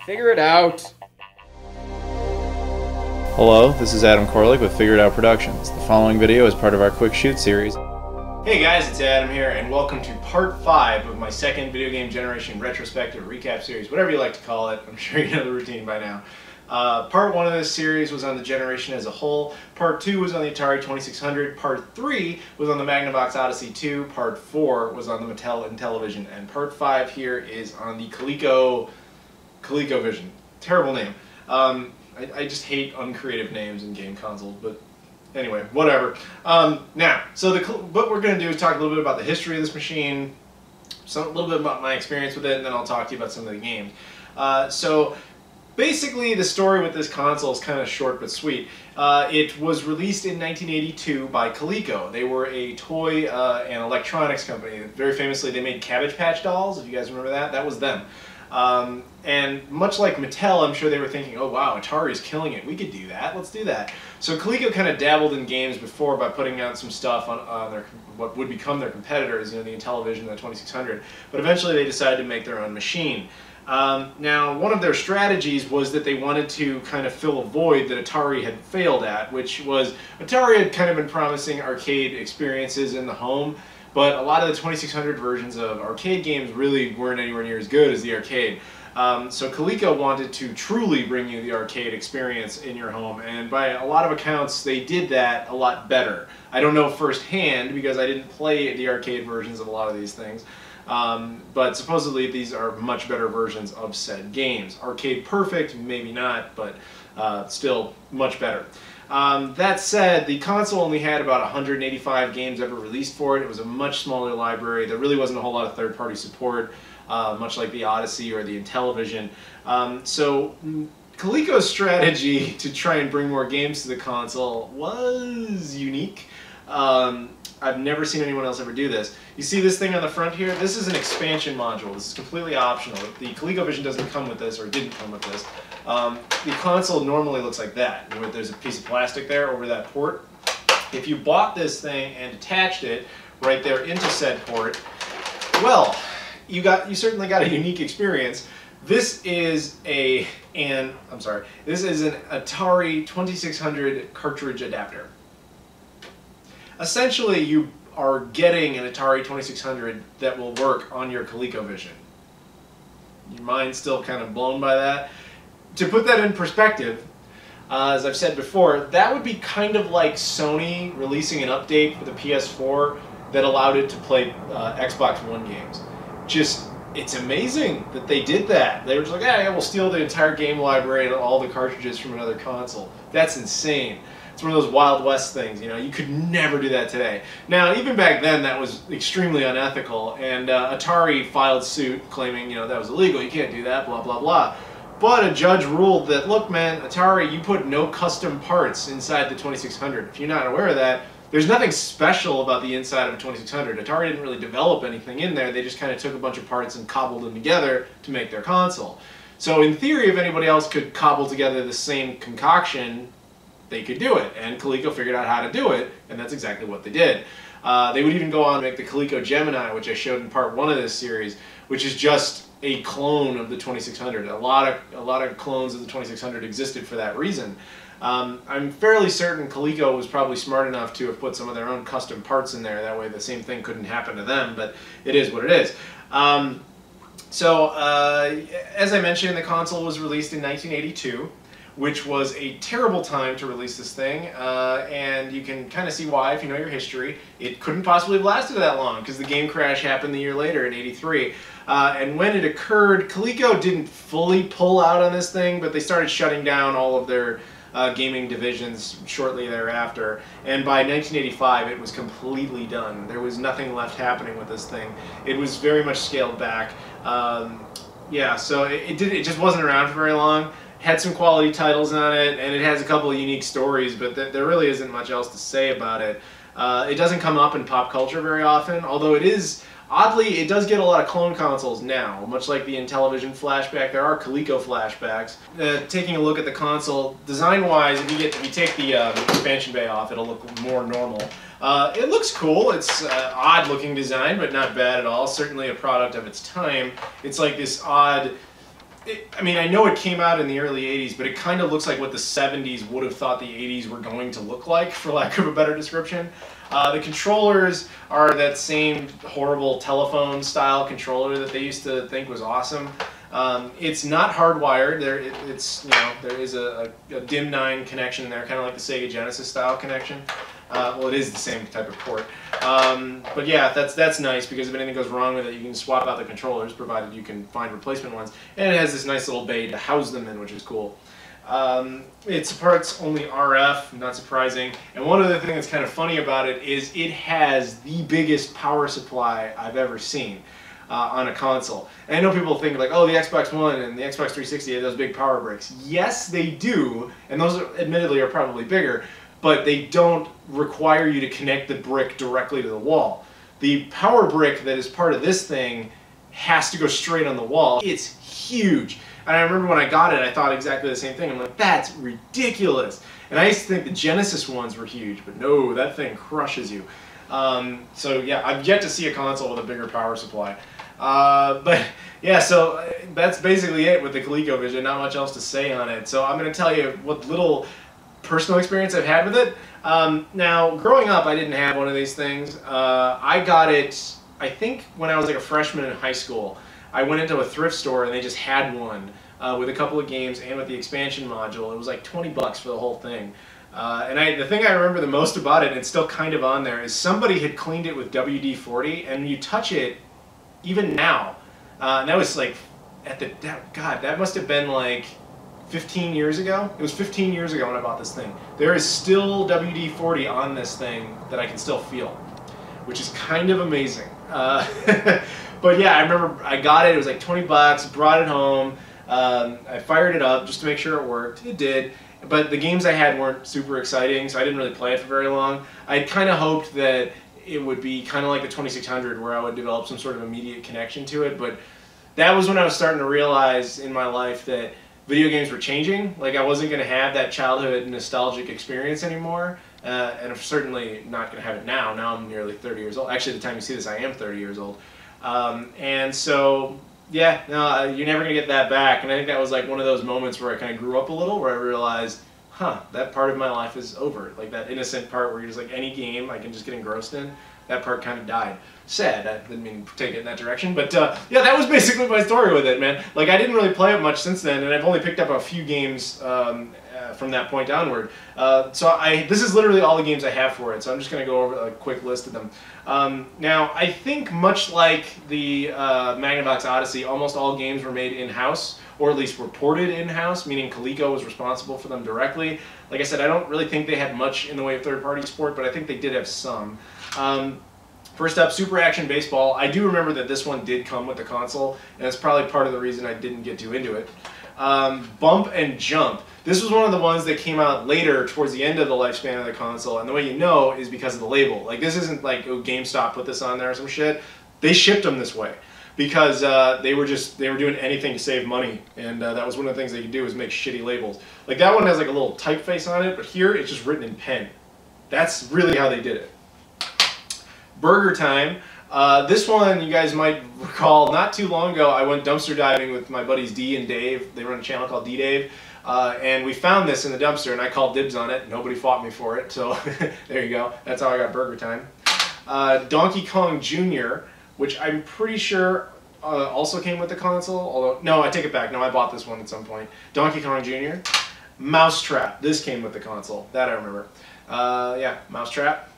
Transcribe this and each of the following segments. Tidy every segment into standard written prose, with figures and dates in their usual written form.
Figure it out. Hello, this is Adam Koralik with Figure It Out Productions. The following video is part of our Quick Shoot series. Hey guys, it's Adam here, and welcome to part 5 of my second video game generation retrospective recap series, whatever you like to call it. I'm sure you know the routine by now. Part 1 of this series was on the generation as a whole, Part 2 was on the Atari 2600, Part 3 was on the Magnavox Odyssey 2, Part 4 was on the Mattel Intellivision, and Part 5 here is on the Coleco ColecoVision. Terrible name. I just hate uncreative names in game consoles, but anyway, whatever. Now, so what we're going to do is talk a little bit about the history of this machine, a little bit about my experience with it, and then I'll talk to you about some of the games. So basically, the story with this console is kind of short but sweet. It was released in 1982 by Coleco. They were a toy and electronics company. Very famously, they made Cabbage Patch dolls, if you guys remember that. That was them. And much like Mattel, I'm sure they were thinking, oh wow, Atari's killing it. We could do that. Let's do that. So Coleco kind of dabbled in games before by putting out some stuff on what would become their competitors, you know, the Intellivision and the 2600. But eventually they decided to make their own machine. Now, one of their strategies was that they wanted to kind of fill a void that Atari had failed at, which was Atari had kind of been promising arcade experiences in the home, but a lot of the 2600 versions of arcade games really weren't anywhere near as good as the arcade. So Coleco wanted to truly bring you the arcade experience in your home, and by a lot of accounts they did that a lot better. I don't know firsthand because I didn't play the arcade versions of a lot of these things, but supposedly these are much better versions of said games. Arcade perfect, maybe not, but still much better. That said, the console only had about 185 games ever released for it. It was a much smaller library. There really wasn't a whole lot of third-party support, much like the Odyssey or the Intellivision. So Coleco's strategy to try and bring more games to the console was unique. I've never seen anyone else ever do this. You see this thing on the front here? This is an expansion module. This is completely optional. The ColecoVision doesn't come with this, or didn't come with this. The console normally looks like that. There's a piece of plastic there over that port. If you bought this thing and attached it right there into said port, well, you certainly got a unique experience. This is an Atari 2600 cartridge adapter. Essentially, you are getting an Atari 2600 that will work on your ColecoVision. Your mind's still kind of blown by that? To put that in perspective, as I've said before, that would be kind of like Sony releasing an update for the PS4 that allowed it to play Xbox One games. It's amazing that they did that. They were just like, yeah, we'll steal the entire game library and all the cartridges from another console. That's insane. It's one of those Wild West things, you know, you could never do that today. Now, even back then, that was extremely unethical, and Atari filed suit claiming, you know, that was illegal, you can't do that, blah, blah, blah. But a judge ruled that, look, man, Atari, you put no custom parts inside the 2600. If you're not aware of that, there's nothing special about the inside of a 2600. Atari didn't really develop anything in there, they just kind of took a bunch of parts and cobbled them together to make their console. So in theory, if anybody else could cobble together the same concoction, they could do it, and Coleco figured out how to do it, and that's exactly what they did. They would even go on to make the Coleco Gemini, which I showed in part 1 of this series, which is just a clone of the 2600. A lot of clones of the 2600 existed for that reason. I'm fairly certain Coleco was probably smart enough to have put some of their own custom parts in there, that way the same thing couldn't happen to them, but it is what it is. As I mentioned, the console was released in 1982. Which was a terrible time to release this thing, and you can kind of see why if you know your history. It couldn't possibly have lasted that long because the game crash happened the year later in '83. And when it occurred, Coleco didn't fully pull out on this thing, but they started shutting down all of their gaming divisions shortly thereafter. And by 1985, it was completely done. There was nothing left happening with this thing. It was very much scaled back. Yeah, so it just wasn't around for very long. Had some quality titles on it, and it has a couple of unique stories, but there really isn't much else to say about it. It doesn't come up in pop culture very often, although it is, oddly, it does get a lot of clone consoles now. Much like the Intellivision flashback, there are Coleco flashbacks. Taking a look at the console, design-wise, if you take the expansion bay off, it'll look more normal. It looks cool. It's odd-looking design, but not bad at all. Certainly a product of its time. It's like this odd... I mean, I know it came out in the early 80s, but it kind of looks like what the 70s would have thought the 80s were going to look like, for lack of a better description. The controllers are that same horrible telephone style controller that they used to think was awesome. It's not hardwired. There is a DIM9 connection in there, kind of like the Sega Genesis style connection. Well, it is the same type of port. But yeah, that's nice, because if anything goes wrong with it, you can swap out the controllers, provided you can find replacement ones. And it has this nice little bay to house them in, which is cool. It supports only RF, not surprising. And one other thing that's kind of funny about it is it has the biggest power supply I've ever seen on a console. And I know people think like, oh, the Xbox One and the Xbox 360 have those big power bricks. Yes, they do, and those admittedly are probably bigger, but they don't require you to connect the brick directly to the wall. The power brick that is part of this thing has to go straight on the wall. It's huge. And I remember when I got it, I thought exactly the same thing. I'm like, that's ridiculous. And I used to think the Genesis ones were huge, but no, that thing crushes you. So yeah, I've yet to see a console with a bigger power supply. But yeah, so that's basically it with the ColecoVision. Not much else to say on it. So I'm going to tell you what little personal experience I've had with it. Now, growing up, I didn't have one of these things. I got it, I think, when I was like a freshman in high school. I went into a thrift store and they just had one with a couple of games and with the expansion module. It was like 20 bucks for the whole thing. And the thing I remember the most about it, and it's still kind of on there, is somebody had cleaned it with WD-40, and when you touch it, even now, and that was like, God, that must have been like 15 years ago. It was 15 years ago when I bought this thing. There is still WD-40 on this thing that I can still feel, which is kind of amazing. But yeah, I remember I got it. It was like 20 bucks. Brought it home. I fired it up just to make sure it worked. It did. But the games I had weren't super exciting, so I didn't really play it for very long. I kind of hoped that it would be kind of like the 2600, where I would develop some sort of immediate connection to it. But that was when I was starting to realize in my life that video games were changing. Like, I wasn't going to have that childhood nostalgic experience anymore. And I'm certainly not going to have it now. Now I'm nearly 30 years old. Actually, at the time you see this, I am 30 years old. And so, yeah, no, you're never going to get that back. And I think that was like one of those moments where I kind of grew up a little, where I realized, huh, that part of my life is over. Like that innocent part where you're just like, any game I can just get engrossed in, that part kind of died. Sad, I didn't mean to take it in that direction, but yeah, that was basically my story with it, man. Like, I didn't really play it much since then, and I've only picked up a few games from that point onward. So this is literally all the games I have for it, so I'm just going to go over a quick list of them. Now, I think much like the Magnavox Odyssey, almost all games were made in-house, or at least were ported in-house, meaning Coleco was responsible for them directly. Like I said, I don't really think they had much in the way of third-party support, but I think they did have some. First up, Super Action Baseball. I do remember that this one did come with the console, and that's probably part of the reason I didn't get too into it. Bump and Jump. This was one of the ones that came out later, towards the end of the lifespan of the console, and the way you know is because of the label. Like, this isn't like, oh, GameStop put this on there or some shit. They shipped them this way because they were doing anything to save money, and that was one of the things they could do, is make shitty labels. Like, that one has like a little typeface on it, but here it's just written in pen. That's really how they did it. Burger Time. This one, you guys might recall, not too long ago, I went dumpster diving with my buddies D and Dave. They run a channel called D-Dave. And we found this in the dumpster, and I called dibs on it. Nobody fought me for it, so there you go. That's how I got Burger Time. Donkey Kong Jr., which I'm pretty sure also came with the console. Although, no, I take it back. No, I bought this one at some point. Donkey Kong Jr. Mousetrap. This came with the console. That I remember. Yeah, Mousetrap.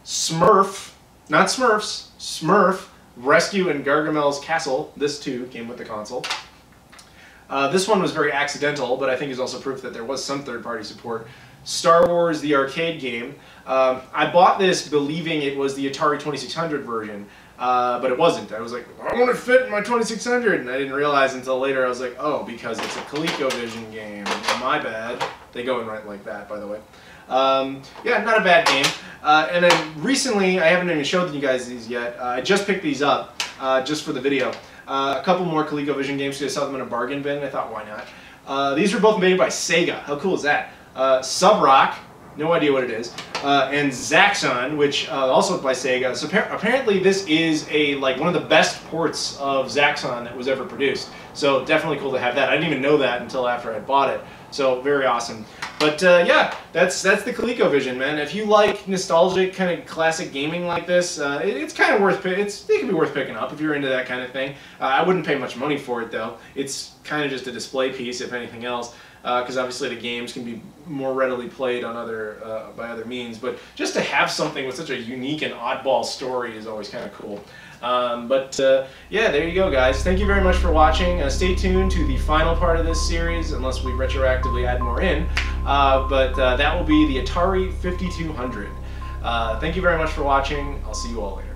Smurf. Not Smurfs, Smurf, Rescue in Gargamel's Castle. This too came with the console. This one was very accidental, but I think is also proof that there was some third-party support. Star Wars, the arcade game. I bought this believing it was the Atari 2600 version, but it wasn't. I was like, I want to fit in my 2600, and I didn't realize until later. I was like, oh, because it's a ColecoVision game. My bad. They go in right like that, by the way. Yeah, not a bad game. And then recently, I haven't even showed you guys these yet. I just picked these up just for the video. A couple more ColecoVision games because I saw them in a bargain bin. I thought, why not? These were both made by Sega. How cool is that? Sub Rock, no idea what it is. And Zaxxon, which also by Sega. So apparently this is one of the best ports of Zaxxon that was ever produced. So definitely cool to have that. I didn't even know that until after I bought it. So very awesome. But yeah, that's the ColecoVision, man. If you like nostalgic kind of classic gaming like this, it's kind of worth it can be worth picking up if you're into that kind of thing. I wouldn't pay much money for it though. It's kind of just a display piece, if anything else, because obviously the games can be more readily played on by other means. But just to have something with such a unique and oddball story is always kind of cool. Yeah, there you go, guys. Thank you very much for watching. Stay tuned to the final part of this series, unless we retroactively add more in. That will be the Atari 5200. Thank you very much for watching. I'll see you all later.